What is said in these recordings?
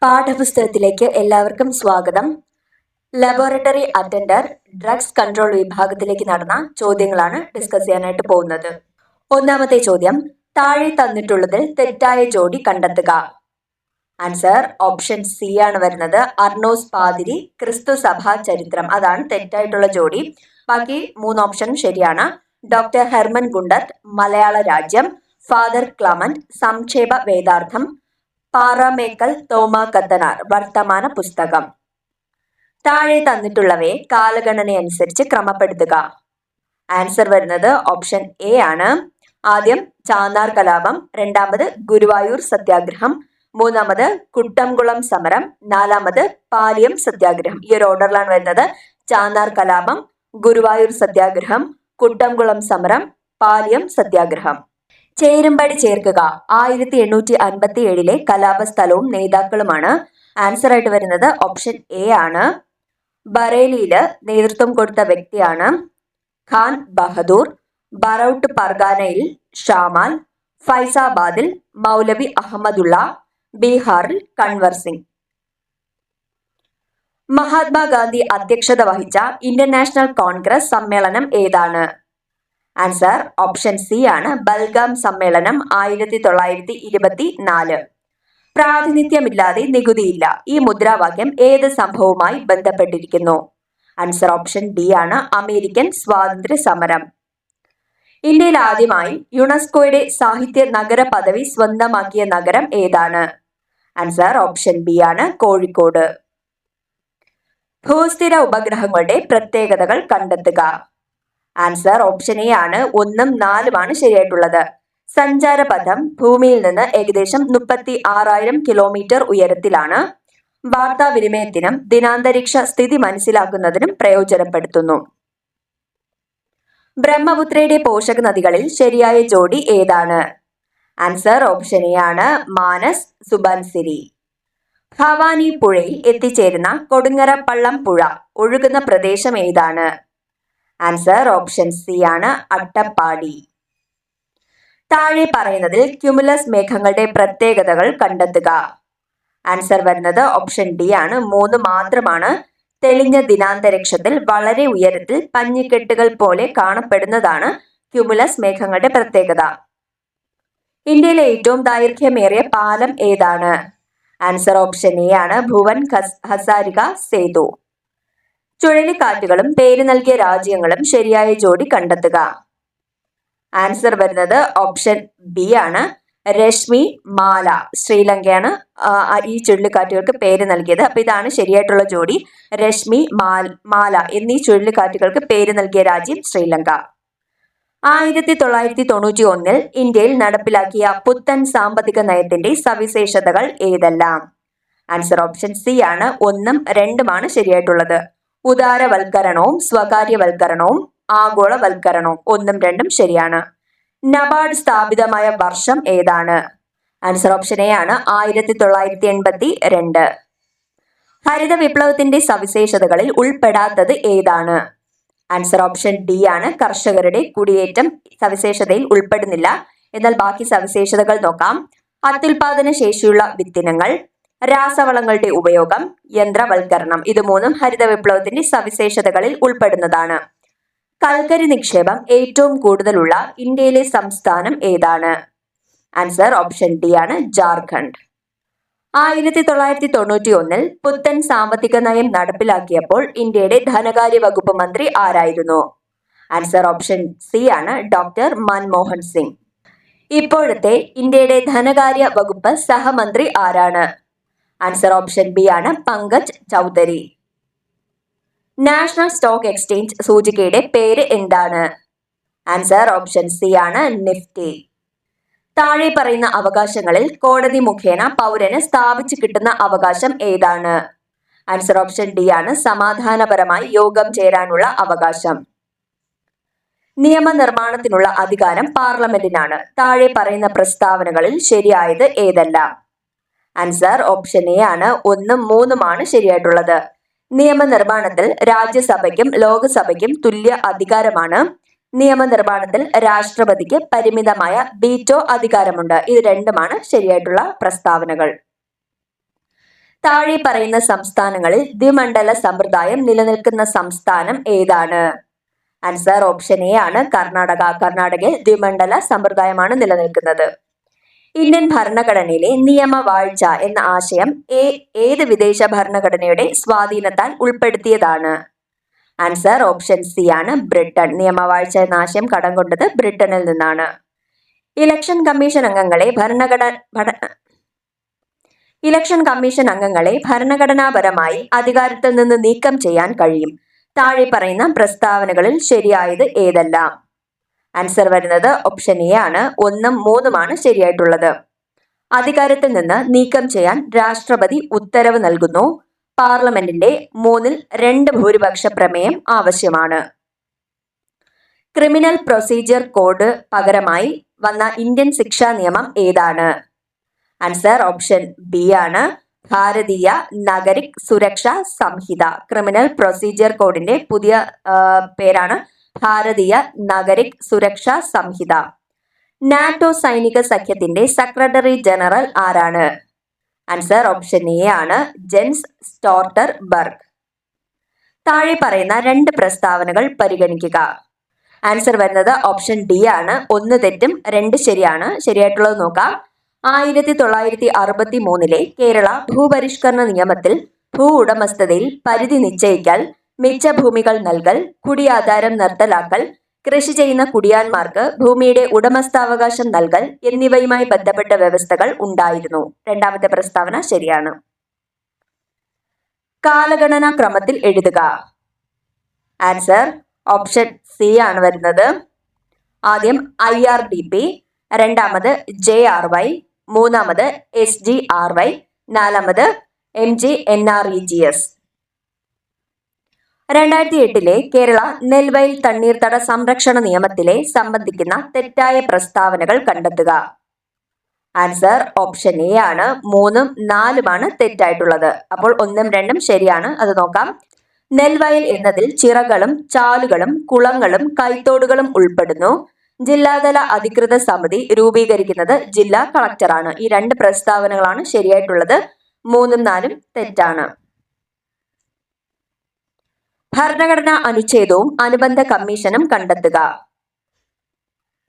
പാഠപുസ്തകത്തിലേക്ക് എല്ലാവർക്കും സ്വാഗതം. Laboratory attender drugs control വിഭാഗത്തിലേക്ക് നടന്ന ചോദ്യങ്ങളാണ് ഡിസ്കസ് ചെയ്യാനായിട്ട് പോകുന്നത്. ഒന്നാമത്തെ ചോദ്യം, താഴെ തന്നിട്ടുള്ളതിൽ തെറ്റായ ജോഡി കണ്ടെത്തുക. ആൻസർ ഓപ്ഷൻ സി ആണ് വരുന്നത്. അർണോസ് പാതിരി, ക്രിസ്തു സഭാ ചരിത്രം, അതാണ് തെറ്റായിട്ടുള്ള ജോഡി. ബാക്കി 3 ഓപ്ഷനും ശരിയാണ്. ഡോക്ടർ ഹെർമൻ ഗുണ്ടത്ത്, മലയാള രാജ്യം, ഫാദർ ക്ലമന്റ്, സംക്ഷേപ വേദാർത്ഥം, പാറമേക്കൽ തോമ കത്തനാർ, വർത്തമാന പുസ്തകം. താഴെ തന്നിട്ടുള്ളവയെ കാലഗണനയനുസരിച്ച് ക്രമപ്പെടുത്തുക. ആൻസർ വരുന്നത് ഓപ്ഷൻ എ ആണ്. ആദ്യം ചാന്നാർ കലാപം, രണ്ടാമത് ഗുരുവായൂർ സത്യാഗ്രഹം, മൂന്നാമത് കുട്ടംകുളം സമരം, നാലാമത് പാലിയം സത്യാഗ്രഹം. ഈ ഒരു ഓർഡറിലാണ് വരുന്നത്. ചാന്നാർ കലാപം, ഗുരുവായൂർ സത്യാഗ്രഹം, കുട്ടംകുളം സമരം, പാലിയം സത്യാഗ്രഹം. ചേരുംപടി ചേർക്കുക. 1857 കലാപസ്ഥലവും നേതാക്കളുമാണ്. ആൻസർ ആയിട്ട് വരുന്നത് ഓപ്ഷൻ എ ആണ്. ബറേലിയില് നേതൃത്വം കൊടുത്ത വ്യക്തിയാണ് ഖാൻ ബഹദൂർ, ബറൌട്ട് പർഗാനയിൽ ഷാമാൽ, ഫൈസാബാദിൽ മൗലവി അഹമ്മദുള്ള, ബീഹാറിൽ കൺവർ സിംഗ്. മഹാത്മാഗാന്ധി അധ്യക്ഷത വഹിച്ച ഇന്ത്യൻ നാഷണൽ കോൺഗ്രസ് സമ്മേളനം ഏതാണ്? ആൻസർ ഓപ്ഷൻ സി ആണ്. ബൽഗാം സമ്മേളനം 1924. പ്രാതിനിധ്യമില്ലാതെ നികുതിയില്ല, ഈ മുദ്രാവാക്യം ഏത് സംഭവവുമായി ബന്ധപ്പെട്ടിരിക്കുന്നു? ആൻസർ ഓപ്ഷൻ ഡി ആണ്. അമേരിക്കൻ സ്വാതന്ത്ര്യ സമരം. ഇന്ത്യയിൽ ആദ്യമായി യുനെസ്കോയുടെ സാഹിത്യ നഗര പദവി സ്വന്തമാക്കിയ നഗരം ഏതാണ്? ആൻസർ ഓപ്ഷൻ ബി ആണ്. കോഴിക്കോട്. ഭൂസ്ഥിര ഉപഗ്രഹങ്ങളുടെ പ്രത്യേകതകൾ കണ്ടെത്തുക. ആൻസർ ഓപ്ഷൻ എ ആണ്. 1ഉം 4ഉമാണ് ശരിയായിട്ടുള്ളത്. സഞ്ചാരപഥം ഭൂമിയിൽ നിന്ന് ഏകദേശം 36,000 കിലോമീറ്റർ ഉയരത്തിലാണ്. വാർത്താവിനിമയത്തിനും ദിനാന്തരീക്ഷ സ്ഥിതി മനസ്സിലാക്കുന്നതിനും പ്രയോജനപ്പെടുത്തുന്നു. ബ്രഹ്മപുത്രയുടെ പോഷക നദികളിൽ ശരിയായ ജോഡി ഏതാണ്? ആൻസർ ഓപ്ഷൻ എ ആണ്. മാനസ് സുബൻസിരി. ഭവാനി പുഴയിൽ എത്തിച്ചേരുന്ന കൊടുങ്ങര പള്ളം പുഴ ഒഴുകുന്ന പ്രദേശം ഏതാണ്? ആൻസർ ഓപ്ഷൻ സി ആണ്. അട്ടപ്പാടി. താഴെ പറയുന്നതിൽ ക്യുമുലസ് മേഘങ്ങളുടെ പ്രത്യേകതകൾ കണ്ടെത്തുക. ആൻസർ വരുന്നത് ഓപ്ഷൻ ഡി ആണ്. 3 മാത്രമാണ്. തെളിഞ്ഞ ദിനാന്തരീക്ഷത്തിൽ വളരെ ഉയരത്തിൽ പഞ്ഞിക്കെട്ടുകൾ പോലെ കാണപ്പെടുന്നതാണ് ക്യുമുലസ് മേഘങ്ങളുടെ പ്രത്യേകത. ഇന്ത്യയിലെ ഏറ്റവും ദൈർഘ്യമേറിയ പാലം ഏതാണ്? ആൻസർ ഓപ്ഷൻ എ ആണ്. ഭുവൻ ഹസാരിക സേതു. ചുഴലിക്കാറ്റുകളും പേര് നൽകിയ രാജ്യങ്ങളും ശരിയായ ജോഡി കണ്ടെത്തുക. ആൻസർ വരുന്നത് ഓപ്ഷൻ ബി ആണ്. രശ്മി, മാല. ശ്രീലങ്കയാണ് ഈ ചുഴലിക്കാറ്റുകൾക്ക് പേര് നൽകിയത്. അപ്പൊ ഇതാണ് ശരിയായിട്ടുള്ള ജോഡി. രശ്മി, മാല എന്നീ ചുഴലിക്കാറ്റുകൾക്ക് പേര് നൽകിയ രാജ്യം ശ്രീലങ്ക. 1991 ഇന്ത്യയിൽ നടപ്പിലാക്കിയ പുത്തൻ സാമ്പത്തിക നയത്തിന്റെ സവിശേഷതകൾ ഏതെല്ലാം? ആൻസർ ഓപ്ഷൻ സി ആണ്. 1ഉം 2ഉമാണ് ശരിയായിട്ടുള്ളത്. ഉദാരവൽക്കരണവും സ്വകാര്യവൽക്കരണവും ആഗോളവൽക്കരണവും. 1ഉം 2ഉം ശരിയാണ്. നബാർഡ് സ്ഥാപിതമായ വർഷം ഏതാണ്? ആൻസർ ഓപ്ഷൻ എ ആണ്. 1982. ഹരിത വിപ്ലവത്തിന്റെ സവിശേഷതകളിൽ ഉൾപ്പെടാത്തത് ഏതാണ്? ആൻസർ ഓപ്ഷൻ ഡി ആണ്. കർഷകരുടെ കുടിയേറ്റം സവിശേഷതയിൽ ഉൾപ്പെടുന്നില്ല. എന്നാൽ ബാക്കി സവിശേഷതകൾ നോക്കാം. അത്യുൽപാദന ശേഷിയുള്ള വിത്തിനങ്ങൾ, രാസവളങ്ങളുടെ ഉപയോഗം, യന്ത്രവൽക്കരണം. ഇത് 3ഉം ഹരിത വിപ്ലവത്തിന്റെ സവിശേഷതകളിൽ ഉൾപ്പെടുന്നതാണ്. കൽക്കരി നിക്ഷേപം ഏറ്റവും കൂടുതലുള്ള ഇന്ത്യയിലെ സംസ്ഥാനം ഏതാണ്? ആൻസർ ഓപ്ഷൻ ഡി ആണ്. ജാർഖണ്ഡ്. 1991 പുത്തൻ സാമ്പത്തിക നയം നടപ്പിലാക്കിയപ്പോൾ ഇന്ത്യയുടെ ധനകാര്യ വകുപ്പ് മന്ത്രി ആരായിരുന്നു? ആൻസർ ഓപ്ഷൻ സി ആണ്. ഡോക്ടർ മൻമോഹൻ സിംഗ്. ഇപ്പോഴത്തെ ഇന്ത്യയുടെ ധനകാര്യ വകുപ്പ് സഹമന്ത്രി ആരാണ്? ആൻസർ ഓപ്ഷൻ ബി ആണ്. Pankaj Chaudhary. National Stock Exchange സൂചികയുടെ പേര് എന്താണ്? ആൻസർ ഓപ്ഷൻ സി ആണ്. നിഫ്റ്റി. താഴെ പറയുന്ന അവകാശങ്ങളിൽ കോടതി മുഖേന പൗരന് സ്ഥാപിച്ചു കിട്ടുന്ന അവകാശം ഏതാണ്? ആൻസർ ഓപ്ഷൻ ഡി ആണ്. സമാധാനപരമായി യോഗം ചേരാനുള്ള അവകാശം. നിയമനിർമ്മാണത്തിനുള്ള അധികാരം പാർലമെന്റിനാണ്. താഴെ പറയുന്ന പ്രസ്താവനകളിൽ ശരിയായത് ഏതെല്ലാം? ആൻസർ ഓപ്ഷൻ എ ആണ്. 1ഉം 3ഉമാണ് ശരിയായിട്ടുള്ളത്. നിയമനിർമ്മാണത്തിൽ രാജ്യസഭയ്ക്കും ലോക്സഭയ്ക്കും തുല്യ അധികാരമാണ്. നിയമനിർമ്മാണത്തിൽ രാഷ്ട്രപതിക്ക് പരിമിതമായ വീറ്റോ അധികാരമുണ്ട്. ഇത് 2ഉമാണ് ശരിയായിട്ടുള്ള പ്രസ്താവനകൾ. താഴെ പറയുന്ന സംസ്ഥാനങ്ങളിൽ ദ്വിമണ്ഡല സമ്പ്രദായം നിലനിൽക്കുന്ന സംസ്ഥാനം ഏതാണ്? ആൻസർ ഓപ്ഷൻ എ ആണ് കർണാടക. കർണാടകയിൽ ദ്വിമണ്ഡല സമ്പ്രദായമാണ് നിലനിൽക്കുന്നത്. ഇന്ത്യൻ ഭരണഘടനയിലെ നിയമവാഴ്ച എന്ന ആശയം ഏത് വിദേശ ഭരണഘടനയുടെ സ്വാധീനത്താൽ ഉൾപ്പെടുത്തിയതാണ്? ആൻസർ ഓപ്ഷൻ സി ആണ് ബ്രിട്ടൻ. നിയമവാഴ്ച എന്ന ആശയം കടം കൊണ്ടത് ബ്രിട്ടനിൽ നിന്നാണ്. ഇലക്ഷൻ കമ്മീഷൻ അംഗങ്ങളെ ഭരണഘടനാപരമായി അധികാരത്തിൽ നിന്ന് നീക്കം ചെയ്യാൻ കഴിയും. താഴെ പറയുന്ന പ്രസ്താവനകളിൽ ശരിയായത് ഏതെല്ലാം? ആൻസർ വരുന്നത് ഓപ്ഷൻ എ ആണ്. 1ഉം 3ഉമാണ് ശരിയായിട്ടുള്ളത്. അധികാരത്തിൽ നിന്ന് നീക്കം ചെയ്യാൻ രാഷ്ട്രപതി ഉത്തരവ് നൽകുന്നു. പാർലമെന്റിന്റെ 2/3 ഭൂരിപക്ഷ പ്രമേയം ആവശ്യമാണ്. ക്രിമിനൽ പ്രൊസീജിയർ കോഡ് പകരമായി വന്ന ഇന്ത്യൻ ശിക്ഷാ നിയമം ഏതാണ്? ആൻസർ ഓപ്ഷൻ ബി ആണ് ഭാരതീയ നാഗരിക് സുരക്ഷാ സംഹിത. ക്രിമിനൽ പ്രൊസീജിയർ കോഡിന്റെ പുതിയ പേരാണ് ഭാരതീയ നാഗരിക് സുരക്ഷാ സംഹിത. നാറ്റോ സൈനിക സഖ്യത്തിന്റെ സെക്രട്ടറി ജനറൽ ആരാണ്? ആൻസർ ഓപ്ഷൻ എ ആണ് ജെൻസ് സ്റ്റോൾട്ടൻബർഗ്. താഴെ പറയുന്ന 2 പ്രസ്താവനകൾ പരിഗണിക്കുക. ആൻസർ വരുന്നത് ഓപ്ഷൻ ഡി ആണ്. 1 തെറ്റും 2 ശരിയാണ്. ശരിയായിട്ടുള്ളത് നോക്കാം. 1963 കേരള ഭൂപരിഷ്കരണ നിയമത്തിൽ ഭൂ ഉടമസ്ഥതയിൽ പരിധി നിശ്ചയിക്കൽ, മിച്ചഭൂമികൾ നൽകൽ, കുടിയാധാരം നിർത്തലാക്കൽ, കൃഷി ചെയ്യുന്ന കുടിയാന്മാർക്ക് ഭൂമിയുടെ ഉടമസ്ഥാവകാശം നൽകൽ എന്നിവയുമായി ബന്ധപ്പെട്ട വ്യവസ്ഥകൾ ഉണ്ടായിരുന്നു. 2ാമത്തെ പ്രസ്താവന ശരിയാണ്. കാലഗണന ക്രമത്തിൽ എഴുതുക. ആൻസർ ഓപ്ഷൻ സി ആണ് വരുന്നത്. ആദ്യം IRDP, 2ാമത് JRY, 3ാമത് SGRY, 4ാമത് MGNREGS. 2008 Kerala നെൽവയൽ തണ്ണീർത്തട സംരക്ഷണ നിയമത്തിലെ സംബന്ധിക്കുന്ന തെറ്റായ പ്രസ്താവനകൾ കണ്ടെത്തുക. ആൻസർ ഓപ്ഷൻ എ ആണ്. 3ഉം 4ഉമാണ് തെറ്റായിട്ടുള്ളത്. അപ്പോൾ 1ഉം 2ഉം ശരിയാണ്. അത് നോക്കാം. നെൽവയൽ എന്നതിൽ ചിറകളും ചാലുകളും കുളങ്ങളും കൈത്തോടുകളും ഉൾപ്പെടുന്നു. ജില്ലാതല അധികൃത സമിതി രൂപീകരിക്കുന്നത് ജില്ലാ കളക്ടറാണ്. ഈ 2 പ്രസ്താവനകളാണ് ശരിയായിട്ടുള്ളത്. 3ഉം 4ഉം തെറ്റാണ്. ഭരണഘടനാ അനുച്ഛേദവും അനുബന്ധ കമ്മീഷനും കണ്ടെത്തുക.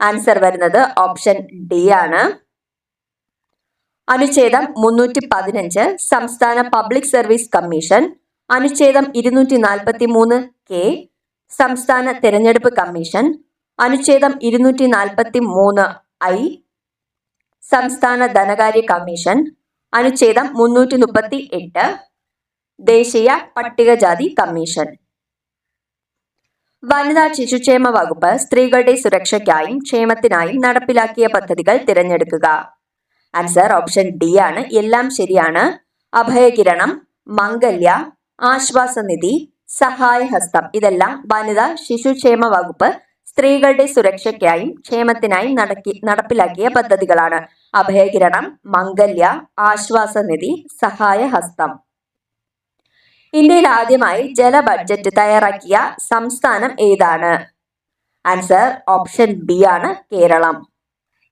ആൻസർ വരുന്നത് ഓപ്ഷൻ ഡി ആണ്. അനുച്ഛേദം 315 സംസ്ഥാന പബ്ലിക് സർവീസ് കമ്മീഷൻ, അനുച്ഛേദം 243 സംസ്ഥാന തെരഞ്ഞെടുപ്പ് കമ്മീഷൻ, അനുച്ഛേദം 243 സംസ്ഥാന ധനകാര്യ കമ്മീഷൻ, അനുച്ഛേദം 338 ദേശീയ പട്ടികജാതി കമ്മീഷൻ. വനിതാ ശിശുക്ഷേമ വകുപ്പ് സ്ത്രീകളുടെ സുരക്ഷയ്ക്കായും ക്ഷേമത്തിനായും നടപ്പിലാക്കിയ പദ്ധതികൾ തിരഞ്ഞെടുക്കുക. ആൻസർ ഓപ്ഷൻ ഡി ആണ്. എല്ലാം ശരിയാണ്. അഭയകിരണം, മംഗല്യ, ആശ്വാസനിധി, സഹായഹസ്തം ഇതെല്ലാം വനിതാ ശിശുക്ഷേമ വകുപ്പ് സ്ത്രീകളുടെ സുരക്ഷയ്ക്കായും ക്ഷേമത്തിനായും നടപ്പിലാക്കിയ പദ്ധതികളാണ്. അഭയകിരണം, മംഗല്യ, ആശ്വാസനിധി, സഹായഹസ്തം. ഇന്ത്യയിൽ ആദ്യമായി ജല ബഡ്ജറ്റ് തയ്യാറാക്കിയ സംസ്ഥാനം ഏതാണ്? ആൻസർ ഓപ്ഷൻ ബി ആണ് കേരളം.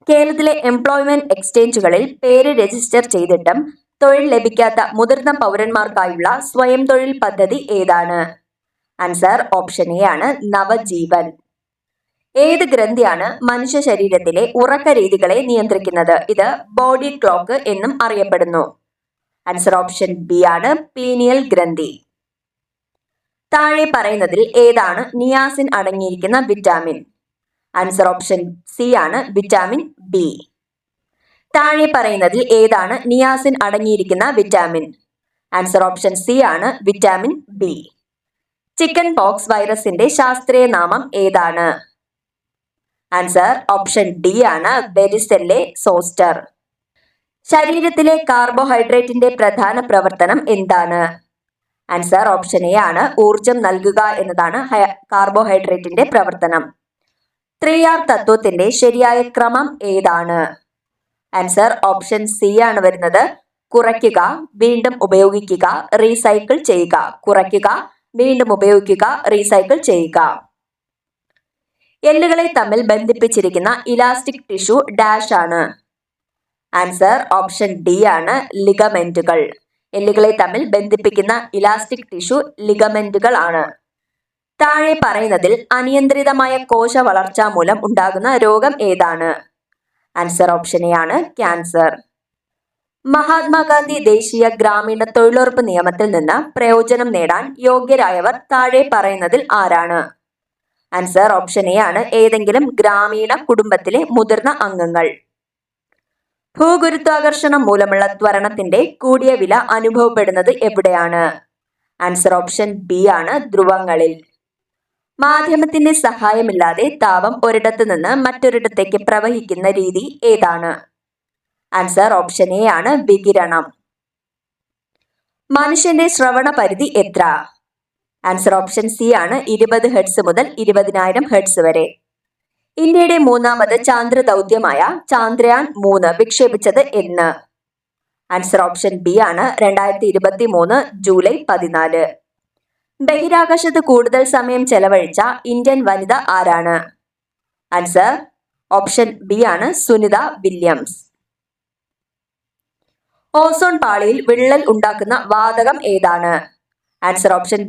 കേരളത്തിലെ എംപ്ലോയ്മെന്റ് എക്സ്ചേഞ്ചുകളിൽ പേര് രജിസ്റ്റർ ചെയ്തിട്ടും തൊഴിൽ ലഭിക്കാത്ത മുതിർന്ന പൗരന്മാർക്കായുള്ള സ്വയം തൊഴിൽ പദ്ധതി ഏതാണ്? ആൻസർ ഓപ്ഷൻ എ ആണ് നവജീവൻ. ഏത് ഗ്രന്ഥിയാണ് മനുഷ്യ ശരീരത്തിലെ ഉറക്ക രീതികളെ നിയന്ത്രിക്കുന്നത്? ഇത് ബോഡി ക്ലോക്ക് എന്നും അറിയപ്പെടുന്നു. ആൻസർ ഓപ്ഷൻ ബി ആണ് പീനിയൽ ഗ്രന്ഥി. താഴെ പറയുന്നതിൽ ഏതാണ് നിയാസിൻ അടങ്ങിയിരിക്കുന്ന വിറ്റാമിൻ? ആൻസർ ഓപ്ഷൻ സി ആണ് വിറ്റാമിൻ ബി. താഴെ പറയുന്നതിൽ ഏതാണ് നിയാസിൻ അടങ്ങിയിരിക്കുന്ന വിറ്റാമിൻ? ആൻസർ ഓപ്ഷൻ സി ആണ് വിറ്റാമിൻ ബി. ചിക്കൻ പോക്സ് വൈറസിന്റെ ശാസ്ത്രീയ നാമം ഏതാണ്? ആൻസർ ഓപ്ഷൻ ഡി ആണ് വെരിസെല്ലെ സോസ്റ്റർ. ശരീരത്തിലെ കാർബോഹൈഡ്രേറ്റിന്റെ പ്രധാന പ്രവർത്തനം എന്താണ്? ആൻസർ ഓപ്ഷൻ എ ആണ് ഊർജം നൽകുക എന്നതാണ് കാർബോഹൈഡ്രേറ്റിന്റെ പ്രവർത്തനം. 3R തത്വത്തിന്റെ ശരിയായ ക്രമം ഏതാണ്? ആൻസർ ഓപ്ഷൻ സി ആണ് വരുന്നത്. കുറയ്ക്കുക, വീണ്ടും ഉപയോഗിക്കുക, റീസൈക്കിൾ ചെയ്യുക. കുറയ്ക്കുക, വീണ്ടും ഉപയോഗിക്കുക, റീസൈക്കിൾ ചെയ്യുക. എല്ലുകളെ തമ്മിൽ ബന്ധിപ്പിച്ചിരിക്കുന്ന ഇലാസ്റ്റിക് ടിഷ്യൂ ഡാഷ് ആണ്. ആൻസർ ഓപ്ഷൻ ഡി ആണ് ലിഗമെന്റുകൾ. എല്ലുകളെ തമ്മിൽ ബന്ധിപ്പിക്കുന്ന ഇലാസ്റ്റിക് ടിഷ്യൂ ലിഗമെന്റുകൾ ആണ്. താഴെ പറയുന്നതിൽ അനിയന്ത്രിതമായ കോശ വളർച്ച മൂലം ഉണ്ടാകുന്ന രോഗം ഏതാണ്? ആൻസർ ഓപ്ഷൻ എ ആണ് ക്യാൻസർ. മഹാത്മാഗാന്ധി ദേശീയ ഗ്രാമീണ തൊഴിലുറപ്പ് നിയമത്തിൽ നിന്ന് പ്രയോജനം നേടാൻ യോഗ്യരായവർ താഴെ പറയുന്നതിൽ ആരാണ്? ആൻസർ ഓപ്ഷൻ എ ആണ് ഏതെങ്കിലും ഗ്രാമീണ കുടുംബത്തിലെ മുതിർന്ന അംഗങ്ങൾ. ഭൂഗുരുത്വാകർഷണം മൂലമുള്ള ത്വരണത്തിന്റെ കൂടിയ വില അനുഭവപ്പെടുന്നത് എവിടെയാണ്? ആൻസർ ഓപ്ഷൻ ബി ആണ് ധ്രുവങ്ങളിൽ. മാധ്യമത്തിന്റെ സഹായമില്ലാതെ താപം ഒരിടത്തു നിന്ന് മറ്റൊരിടത്തേക്ക് പ്രവഹിക്കുന്ന രീതി ഏതാണ്? ആൻസർ ഓപ്ഷൻ എ ആണ് വികിരണം. മനുഷ്യന്റെ ശ്രവണ പരിധി എത്ര? ആൻസർ ഓപ്ഷൻ സി ആണ് 20 ഹെർട്സ് മുതൽ 20,000 ഹെർട്സ് വരെ. ഇന്ത്യയുടെ മൂന്നാമത് ചാന്ദ്ര ദൗത്യമായ ചാന്ദ്രയാൻ 3 വിക്ഷേപിച്ചത് എന്ന്? ആൻസർ ഓപ്ഷൻ ബി ആണ് 2023 ജൂലൈ 14. ബഹിരാകാശത്ത് കൂടുതൽ സമയം ചെലവഴിച്ച ഇന്ത്യൻ വനിത ആരാണ്? ആൻസർ ഓപ്ഷൻ ബി ആണ് സുനിത വില്യംസ്. ഓസോൺ പാളിയിൽ വിള്ളൽ ഉണ്ടാക്കുന്ന വാതകം ഏതാണ്? ആൻസർ ഓപ്ഷൻ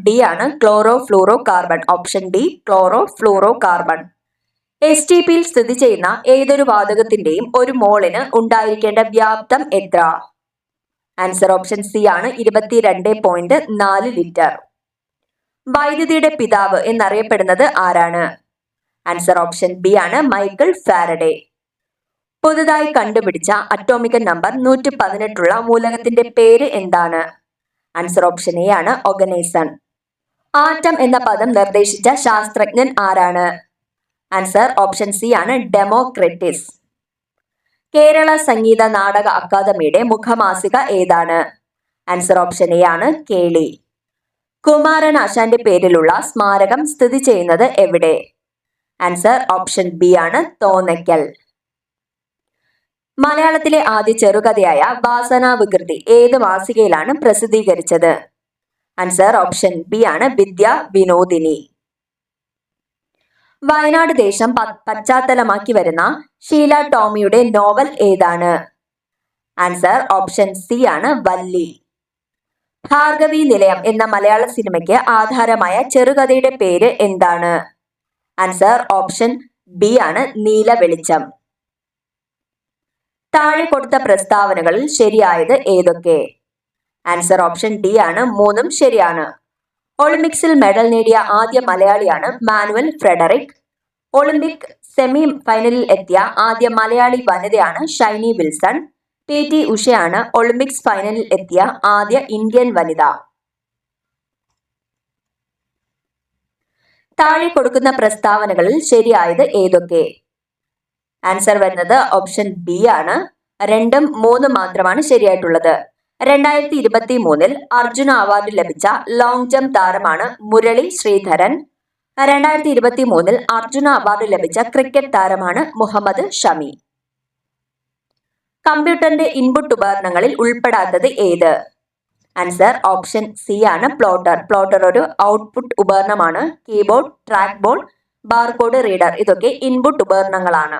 ഡി ആണ് chloro fluoro carbon. Option D chloro fluoro carbon. STP യിൽ സ്ഥിതി ചെയ്യുന്ന ഏതൊരു വാതകത്തിന്റെയും ഒരു മോളിന് ഉണ്ടായിരിക്കേണ്ട വ്യാപ്തം എത്ര? ആൻസർ ഓപ്ഷൻ സി ആണ് 22.4 ലിറ്റർ. വൈദ്യുതിയുടെ പിതാവ് എന്നറിയപ്പെടുന്നത് ആരാണ്? ആൻസർ ഓപ്ഷൻ ബി ആണ് മൈക്കിൾ ഫാരഡേ. പുതുതായി കണ്ടുപിടിച്ച അറ്റോമിക് നമ്പർ 118 ഉള്ള മൂലകത്തിന്റെ പേര് എന്താണ്? ആൻസർ ഓപ്ഷൻ എ ആണ് ഓഗനേസൺ. ആറ്റം എന്ന പദം നിർദ്ദേശിച്ച ശാസ്ത്രജ്ഞൻ ആരാണ്? ആൻസർ ഓപ്ഷൻ സി ആണ് ഡെമോക്രിറ്റസ്. കേരള സംഗീത നാടക അക്കാദമിയുടെ മുഖമാസിക ഏതാണ്? ആൻസർ ഓപ്ഷൻ എ ആണ് കേളി. കുമാരൻ ആശാന്റെ പേരിലുള്ള സ്മാരകം സ്ഥിതി ചെയ്യുന്നത് എവിടെ? ആൻസർ ഓപ്ഷൻ ബി ആണ് തോന്നയ്ക്കൽ. മലയാളത്തിലെ ആദ്യ ചെറുകഥയായ വാസനാവികൃതി ഏത് മാസികയിലാണ് പ്രസിദ്ധീകരിച്ചത്? ആൻസർ ഓപ്ഷൻ ബി ആണ് വിദ്യാ വിനോദിനി. വയനാട് ദേശം പശ്ചാത്തലമാക്കി വരുന്ന ഷീല ടോമിയുടെ നോവൽ ഏതാണ്? ആൻസർ ഓപ്ഷൻ സി ആണ് വല്ലി. ഭാർഗവി നിലയം എന്ന മലയാള സിനിമയ്ക്ക് ആധാരമായ ചെറുകഥയുടെ പേര് എന്താണ്? ആൻസർ ഓപ്ഷൻ ബി ആണ് നീല വെളിച്ചം. താഴെ കൊടുത്ത പ്രസ്താവനകളിൽ ശരിയായത് ഏതൊക്കെ? ആൻസർ ഓപ്ഷൻ ഡി ആണ് 3ഉം ശരിയാണ്. ഒളിമ്പിക്സിൽ മെഡൽ നേടിയ ആദ്യ മലയാളിയാണ് മാനുവൽ ഫ്രെഡറിക്. ഒളിമ്പിക് സെമി ഫൈനലിൽ എത്തിയ ആദ്യ മലയാളി വനിതയാണ് ഷൈനി വിൽസൺ. PT ഉഷയാണ് ഒളിമ്പിക്സ് ഫൈനലിൽ എത്തിയ ആദ്യ ഇന്ത്യൻ വനിത. താഴെ കൊടുക്കുന്ന പ്രസ്താവനകളിൽ ശരിയായത് ഏതൊക്കെ? ആൻസർ വരുന്നത് ഓപ്ഷൻ ബി ആണ്. 2ഉം 3ഉം മാത്രമാണ് ശരിയായിട്ടുള്ളത്. 2023 അർജുന അവാർഡ് ലഭിച്ച ലോങ് ജംപ് താരമാണ് മുരളി ശ്രീധരൻ. 2023 അർജുന അവാർഡ് ലഭിച്ച ക്രിക്കറ്റ് താരമാണ് മുഹമ്മദ് ഷമി. കമ്പ്യൂട്ടറിന്റെ ഇൻപുട്ട് ഉപകരണങ്ങളിൽ ഉൾപ്പെടാത്തത് ഏത്? ആൻസർ ഓപ്ഷൻ സി ആണ് പ്ലോട്ടർ. പ്ലോട്ടർ ഒരു ഔട്ട്പുട്ട് ഉപകരണമാണ്. Keyboard, track ball, barcode reader ഇതൊക്കെ ഇൻപുട്ട് ഉപകരണങ്ങളാണ്.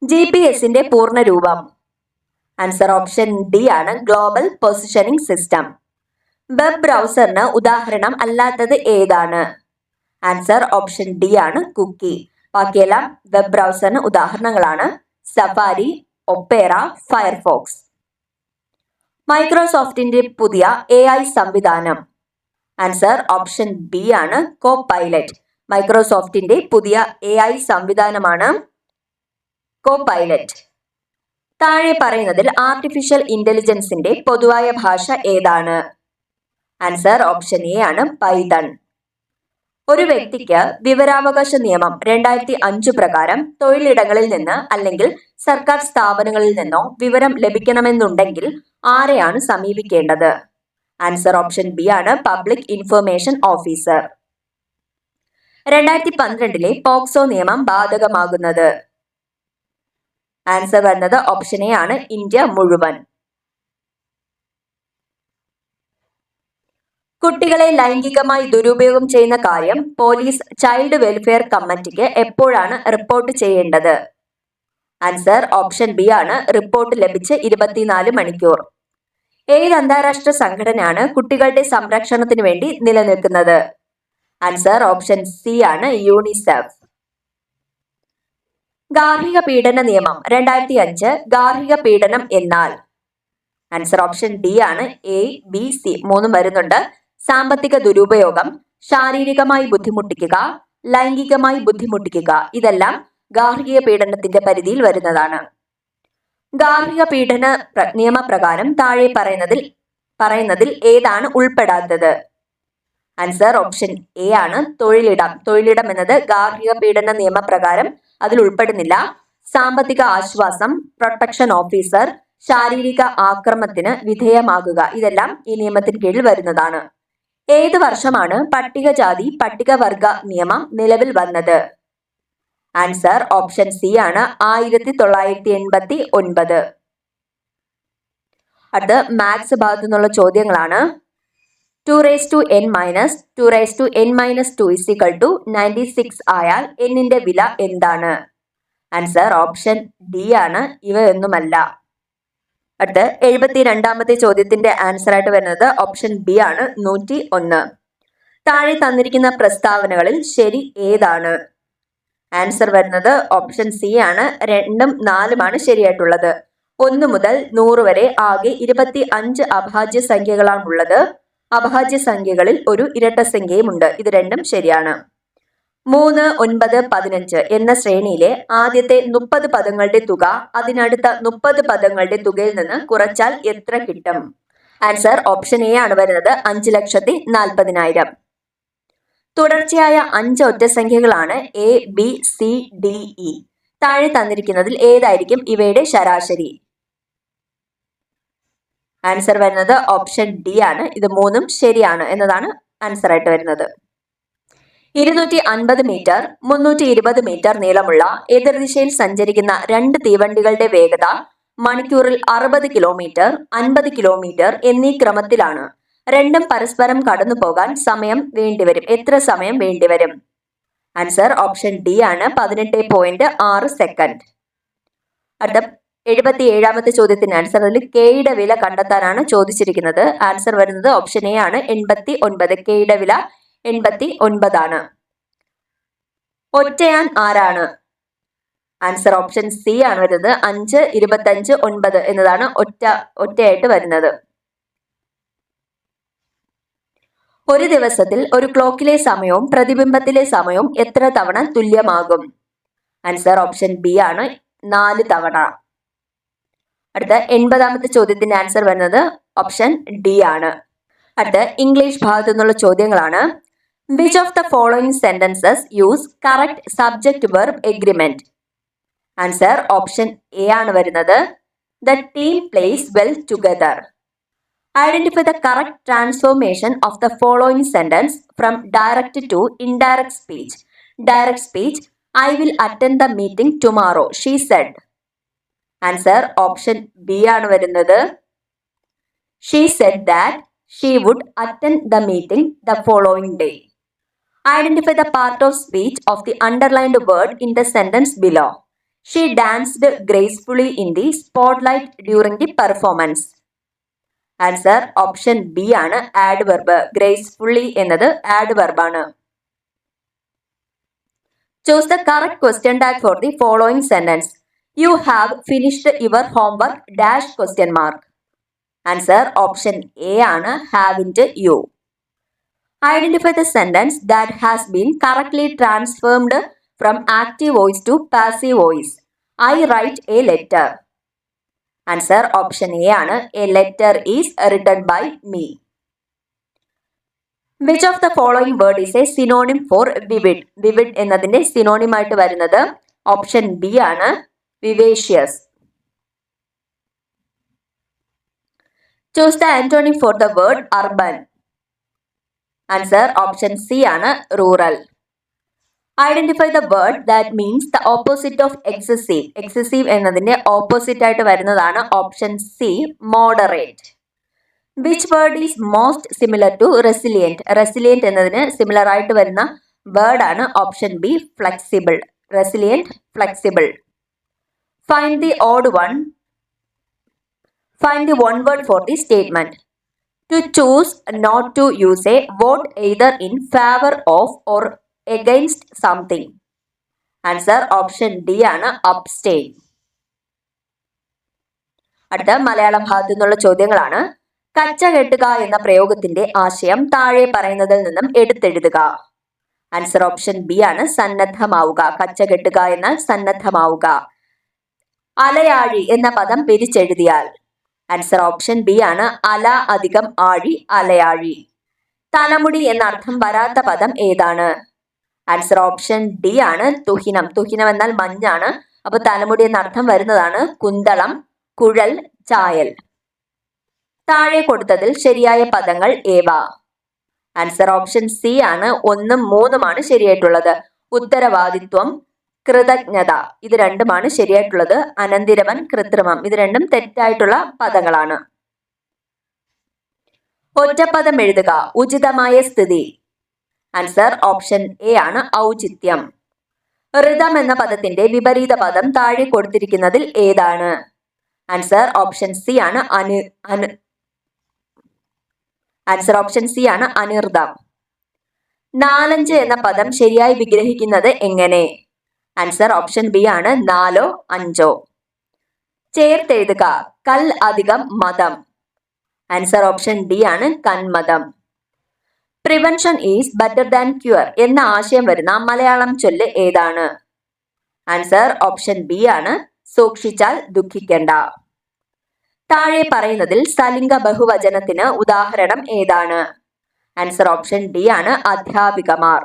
GPS-ന്റെ പൂർണ്ണ രൂപം? ആൻസർ ഓപ്ഷൻ ഡി ആണ് ഗ്ലോബൽ പൊസിഷനിംഗ് സിസ്റ്റം. വെബ് ബ്രൗസറിന് ഉദാഹരണം അല്ലാത്തത് ഏതാണ്? ആൻസർ ഓപ്ഷൻ ഡി ആണ് കുക്കി. ബാക്കിയെല്ലാം വെബ് ബ്രൗസറിന് ഉദാഹരണങ്ങളാണ്. Safari, Opera, Firefox. മൈക്രോസോഫ്റ്റിന്റെ പുതിയ AI സംവിധാനം? ആൻസർ ഓപ്ഷൻ ബി ആണ് കോപൈലറ്റ്. മൈക്രോസോഫ്റ്റിന്റെ പുതിയ AI സംവിധാനമാണ് കോപൈലറ്റ്. താഴെ പറയുന്നതിൽ ആർട്ടിഫിഷ്യൽ ഇന്റലിജൻസിന്റെ പൊതുവായ ഭാഷ ഏതാണ്? ആൻസർ ഓപ്ഷൻ എ ആണ് പൈതൺ. ഒരു വ്യക്തിക്ക് വിവരാവകാശ നിയമം 2005 പ്രകാരം തൊഴിലിടങ്ങളിൽ നിന്ന് അല്ലെങ്കിൽ സർക്കാർ സ്ഥാപനങ്ങളിൽ നിന്നോ വിവരം ലഭിക്കണമെന്നുണ്ടെങ്കിൽ ആരെയാണ് സമീപിക്കേണ്ടത്? ആൻസർ ഓപ്ഷൻ ബി ആണ് പബ്ലിക് ഇൻഫർമേഷൻ ഓഫീസർ. 2012 പോക്സോ നിയമം ബാധകമാകുന്നത്? ആൻസർ വരുന്നത് ഓപ്ഷൻ എ ആണ് ഇന്ത്യ മുഴുവൻ. കുട്ടികളെ ലൈംഗികമായി ദുരുപയോഗം ചെയ്യുന്ന കാര്യം പോലീസ് ചൈൽഡ് വെൽഫെയർ കമ്മിറ്റിക്ക് എപ്പോഴാണ് റിപ്പോർട്ട് ചെയ്യേണ്ടത്? ആൻസർ ഓപ്ഷൻ ബി ആണ് റിപ്പോർട്ട് ലഭിച്ച് 24 മണിക്കൂർ. ഏത് അന്താരാഷ്ട്ര സംഘടനയാണ് കുട്ടികളുടെ സംരക്ഷണത്തിന് വേണ്ടി നിലനിൽക്കുന്നത്? ആൻസർ ഓപ്ഷൻ സി ആണ് യൂണിസെഫ്. ഗാർഹിക പീഡന നിയമം 2005 ഗാർഹിക പീഡനം എന്നാൽ? ആൻസർ ഓപ്ഷൻ ഡി ആണ്. എ, ബി, സി മൂന്നും വരുന്നുണ്ട്. സാമ്പത്തിക ദുരുപയോഗം, ശാരീരികമായി ബുദ്ധിമുട്ടിക്കുക, ലൈംഗികമായി ബുദ്ധിമുട്ടിക്കുക, ഇതെല്ലാം ഗാർഹിക പീഡനത്തിന്റെ പരിധിയിൽ വരുന്നതാണ്. ഗാർഹിക പീഡന നിയമപ്രകാരം താഴെ പറയുന്നതിൽ ഏതാണ് ഉൾപ്പെടാത്തത്? ആൻസർ ഓപ്ഷൻ എ ആണ് തൊഴിലിടം. തൊഴിലിടം എന്നത് ഗാർഹിക പീഡന നിയമപ്രകാരം അതിൽ ഉൾപ്പെടുന്നില്ല. സാമ്പത്തിക ആശ്വാസം, പ്രൊട്ടക്ഷൻ ഓഫീസർ, ശാരീരിക ആക്രമണത്തിന് വിധേയമാകുക, ഇതെല്ലാം ഈ നിയമത്തിന് കീഴിൽ വരുന്നതാണ്. ഏത് വർഷമാണ് പട്ടികജാതി പട്ടികവർഗ നിയമം നിലവിൽ വന്നത്? ആൻസർ ഓപ്ഷൻ സി ആണ് 1989. അടുത്ത് മാത്സ് ഭാഗത്തു നിന്നുള്ള ചോദ്യങ്ങളാണ്. 2n-2 = 96 ആയാൽ എന്നിന്റെ വില എന്താണ്? ആൻസർ ഓപ്ഷൻ ഡി ആണ്. ഇവയൊന്നുമല്ല. അടുത്ത് 72ാമത്തെ ചോദ്യത്തിന്റെ ആൻസർ ആയിട്ട് വരുന്നത് ഓപ്ഷൻ ബി ആണ് 101. താഴെ തന്നിരിക്കുന്ന പ്രസ്താവനകളിൽ ശരി ഏതാണ്? ആൻസർ വരുന്നത് ഓപ്ഷൻ സി ആണ്. 2ഉം 4ഉമാണ് ശരിയായിട്ടുള്ളത്. 1 മുതൽ 100 വരെ ആകെ 25 അഭാജ്യ സംഖ്യകളാണുള്ളത്. അഭാജ്യ സംഖ്യകളിൽ ഒരു ഇരട്ട സംഖ്യയും ഉണ്ട്. ഇത് രണ്ടും ശരിയാണ്. 3, 9, 15 എന്ന ശ്രേണിയിലെ ആദ്യത്തെ 30 പദങ്ങളുടെ തുക അതിനടുത്ത 30 പദങ്ങളുടെ തുകയിൽ നിന്ന് കുറച്ചാൽ എത്ര കിട്ടും? ആൻസർ ഓപ്ഷൻ എ ആണ് വരുന്നത് 5,40,000. തുടർച്ചയായ 5 ഒറ്റസംഖ്യകളാണ് A, B, C, D, E. താഴെ തന്നിരിക്കുന്നതിൽ ഏതായിരിക്കും ഇവയുടെ ശരാശരി? ആൻസർ വരുന്നത് ഓപ്ഷൻ ഡി ആണ്. ഇത് 3ഉം ശരിയാണ് എന്നതാണ് ആൻസർ ആയിട്ട് വരുന്നത്. 250 മീറ്റർ, 320 മീറ്റർ നീളമുള്ള എതിർദിശയിൽ സഞ്ചരിക്കുന്ന 2 തീവണ്ടികളുടെ വേഗത മണിക്കൂറിൽ 60 കിലോമീറ്റർ, 50 കിലോമീറ്റർ എന്നീ ക്രമത്തിലാണ്. രണ്ടും പരസ്പരം കടന്നു പോകാൻ സമയം വേണ്ടിവരും. എത്ര സമയം വേണ്ടിവരും? ആൻസർ ഓപ്ഷൻ ഡി ആണ്. 18.6 സെക്കൻഡ്. അടുത്ത 77ാമത്തെ ചോദ്യത്തിന് ആൻസർ കെയുടെ വില കണ്ടെത്താനാണ് ചോദിച്ചിരിക്കുന്നത്. ആൻസർ വരുന്നത് ഓപ്ഷൻ എ ആണ് 89. കെയുടെ വില 89 ആണ്. ഒറ്റയാൻ ആരാണ്? ആൻസർ ഓപ്ഷൻ സി ആണ് വരുന്നത് 5, 25, 9 എന്നതാണ് ഒറ്റയായിട്ട് വരുന്നത്. ഒരു ദിവസത്തിൽ ഒരു ക്ലോക്കിലെ സമയവും പ്രതിബിംബത്തിലെ സമയവും എത്ര തവണ തുല്യമാകും? ആൻസർ ഓപ്ഷൻ ബി ആണ് 4 തവണ. അടുത്ത 80ാമത്തെ ചോദ്യത്തിന്റെ ആൻസർ വരുന്നത് ഓപ്ഷൻ ഡി ആണ്. അടുത്ത ഇംഗ്ലീഷ് ഭാഗത്തു നിന്നുള്ള ചോദ്യങ്ങളാണ്. Which of the following sentences use correct subject verb agreement? Answer option A ആണ് വരുന്നത് the team place well together. Identify the correct transformation of the following sentence from direct to indirect speech. Direct speech: I will attend the meeting tomorrow, she said. Answer option B ആണ് വരുന്നത്. She said that she would attend the meeting the following day. Identify the part of speech of the underlined word in the sentence below. She danced gracefully in the spotlight during the performance. Answer option B ആണ് adverb. Gracefully എന്നത് adverb ആണ്. Choose the correct question tag for the following sentence. You have finished your homework dash question mark. Answer option A ആണ് haven't you. Identify the sentence that has been correctly transformed from active voice to passive voice. I write a letter. Answer option A ആണ് a letter is written by me. Which of the following word is A synonym for vivid? Vivid എന്നതിന്റെ synonym ആയിട്ട് വരുന്നത് option B ആണ് vivacious. Choose the antonym for the word urban. Answer option C ആണ് rural. Identify the word that means the opposite of excessive. Excessive എന്നതിന്റെ opposite ആയിട്ട് വരുന്നതാണ് option C moderate. Which word is most similar to resilient? Resilient എന്നതിന് similar ആയിട്ട് വരുന്ന word ആണ് option B flexible. Resilient, flexible. Find the odd one. Find the one word for the statement. To choose not to use a vote either in favor of or against something. Answer option D ആണ് abstain. അടുത്ത മലയാളം ഭാഗത്തു നിന്നുള്ള ചോദ്യങ്ങളാണ്. കച്ച കെട്ടുക എന്ന പ്രയോഗത്തിന്റെ ആശയം താഴെ പറയുന്നതിൽ നിന്നും എടുത്തെഴുതുക. ആൻസർ ഓപ്ഷൻ ബി ആണ് സന്നദ്ധമാവുക. കച്ച കെട്ടുക എന്നാൽ സന്നദ്ധമാവുക. അലയാഴി എന്ന പദം പിരിച്ചെഴുതിയാൽ. ആൻസർ ഓപ്ഷൻ ബി ആണ് അല അധികം ആഴി, അലയാഴി. തലമുടി എന്ന അർത്ഥം വരാത്ത പദം ഏതാണ്? ആൻസർ ഓപ്ഷൻ ഡി ആണ് തുഹിനം. തുഹിനം എന്നാൽ മഞ്ഞാണ്. അപ്പൊ തലമുടി എന്ന അർത്ഥം വരുന്നതാണ് കുന്തളം, കുഴൽ, ചായൽ. താഴെ കൊടുത്തതിൽ ശരിയായ പദങ്ങൾ ഏവ? ആൻസർ ഓപ്ഷൻ സി ആണ് 1ഉം 3ഉമാണ് ശരിയായിട്ടുള്ളത്. ഉത്തരവാദിത്വം, കൃതജ്ഞത ഇത് രണ്ടുമാണ് ശരിയായിട്ടുള്ളത്. അനന്തിരവൻ, കൃത്രിമം ഇത് രണ്ടും തെറ്റായിട്ടുള്ള പദങ്ങളാണ്. ഒറ്റപ്പദം എഴുതുക. ഉചിതമായ സ്ഥിതി. ആൻസർ ഓപ്ഷൻ എ ആണ് ഔചിത്യം. ഋതം എന്ന പദത്തിന്റെ വിപരീത പദം താഴെ കൊടുത്തിരിക്കുന്നതിൽ ഏതാണ്? ആൻസർ ഓപ്ഷൻ സി ആണ് ആൻസർ ഓപ്ഷൻ സി ആണ് അനിർദം. 4-5 എന്ന പദം ശരിയായി വിഗ്രഹിക്കുന്നത് എങ്ങനെ? ആൻസർ ഓപ്ഷൻ ബി ആണ് 4ഓ 5ഓ. ചേർത്തെഴുതുക. കൽ അധികം മതം. ആൻസർ ഓപ്ഷൻ ഡി ആണ് കന്മതം. Prevention is better than cure എന്ന ആശയം വരുന്ന മലയാളം ചൊല്ല് ഏതാണ്? ആൻസർ ഓപ്ഷൻ ബി ആണ് സൂക്ഷിച്ചാൽ ദുഃഖിക്കണ്ട. താഴെ പറയുന്നതിൽ സലിംഗ ബഹുവചനത്തിന് ഉദാഹരണം ഏതാണ്? ആൻസർ ഓപ്ഷൻ ഡി ആണ് അധ്യാപികമാർ.